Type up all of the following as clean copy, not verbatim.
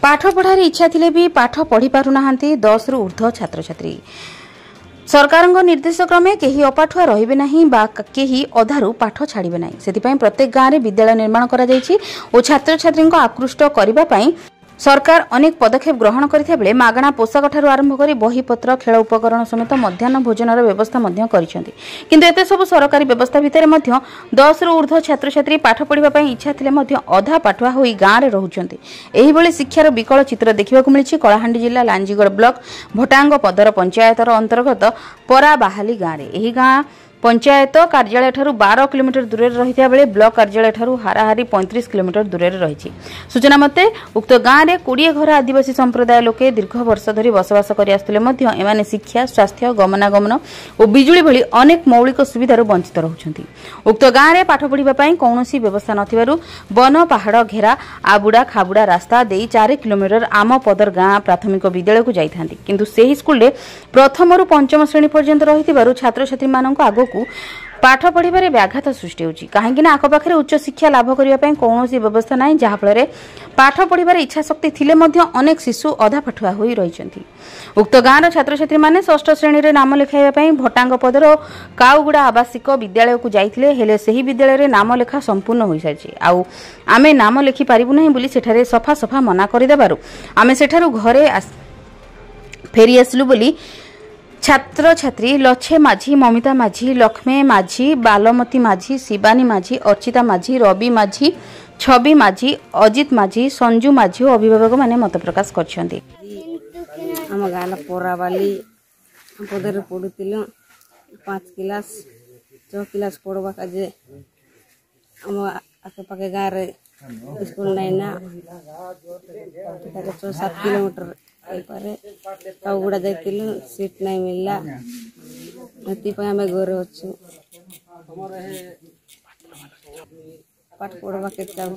पाठ पढ़ार इच्छा थिले भी पाठ पढ़ी पारु नाहांती 10 रु ऊर्ध्व छात्र छात्री। सरकार निर्देश क्रमे केही अपाठुआ रहिबे नाही बा केही अधारू पाठ छाड़िबे नाही। सेतिपई प्रत्येक गाँव में विद्यालय निर्माण करा जायछि और छात्र छात्री आकृष्ट करबा पई सरकार अनेक पदक्षेप ग्रहण करथिया बेले मागणा पोशाक ठारू आरंभ करी बहीपत्र खेल उपकरण समेत मध्याह्न भोजनर व्यवस्था मध्य करिसेंती। किंतु एते सब सरकारी व्यवस्था भितर मध्य 10 रु ऊर्ध्व छात्र छात्री पाठ पढ़िबा पई इच्छा थिले मध्य अधा पाठुआ होई गाँव रे रहुचंती। एही बेले शिक्षार विकल चित्र देखिबाकु मिलिछि कलाहांडी जिल्ला लांजीगड़ ब्लॉक भटांग पदर पंचायतर अंतर्गत परा बाहाली गाँव रे। एही गाँ पंचायत कार्यालय ठारू 12 किलोमीटर दूर रही बेले ब्लॉक कार्यालय ठारू हाराहारी 35 किलोमीटर दूर रही। सूचना मते उक्त गाँव में 20 घर आदिवासी संप्रदाय लोके दीर्घ वर्ष धरी बसवास कर शिक्षा स्वास्थ्य गमनागमन और बिजुली भली अनेक मौलिक सुविधार वंचित रहउछंती। उक्त गाँव में पाठ पढ़िबा कौन व्यवस्था नथिबारु वन पहाड़ घेरा आबुड़ा खाबुड़ा रास्ता दे 4 किलोमीटर आम पदर गाँ प्राथमिक विद्यालय को जाइथांती। किंतु सेही स्कूल प्रथम रु पंचम श्रेणी पर्यंत रहिथिबारु छात्र छात्री मानक आगो पाठ पढ़िबारे व्याघात सृष्टि होछि। काहेकि ना आखपाखे उच्च शिक्षा लाभ करिबा पई कोनोसी व्यवस्था नाही, जहा फଳରେ पाठ पढ़िबारे इच्छा शक्ति थिले मध्य अनेक शिशु अधा पाठुआ होई रहिछंती। उक्त गाँव छात्र छात्री माने षष्ठ श्रेणी रे नाम लेखाइबा पई भटांग पदर काउगुड़ा आवासिक विद्यालय को जाइथिले, हेले सेही विद्यालय रे नाम लेखा संपूर्ण होई सारिछि। आउ आमे नाम लेखि पारिबु नाही बोली सेठारे सफा सफा मना करि देबारु आमे सेठारु घरे फेरी आसलु बोली छात्र छात्री लछे माझी, ममिता माझी, लक्ष्मी माझी, बालमती माझी, शिवानी माझी, अर्चिता माझी, रवि माझी, छवि माझी, अजित माझी, संजू माझी और अभिभावक माने मत प्रकाश करछन्ती। हम गाला पोरावाली पदर पढुतिलो 5 क्लास 6 क्लास पढवा काजे हम आके पाके गारे स्कूल नहीं ना 6-7 किलोमीटर पारे काउगुड़ा जाइतिलु सीट नहीं मिलला नती पे हमें घरे अच्छु पाठ पढ़वा के चाहू।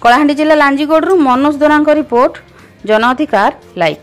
कलाहांडी जिला लांजीगड़ मनोज दोरांक रिपोर्ट, जन अधिकार लाइव।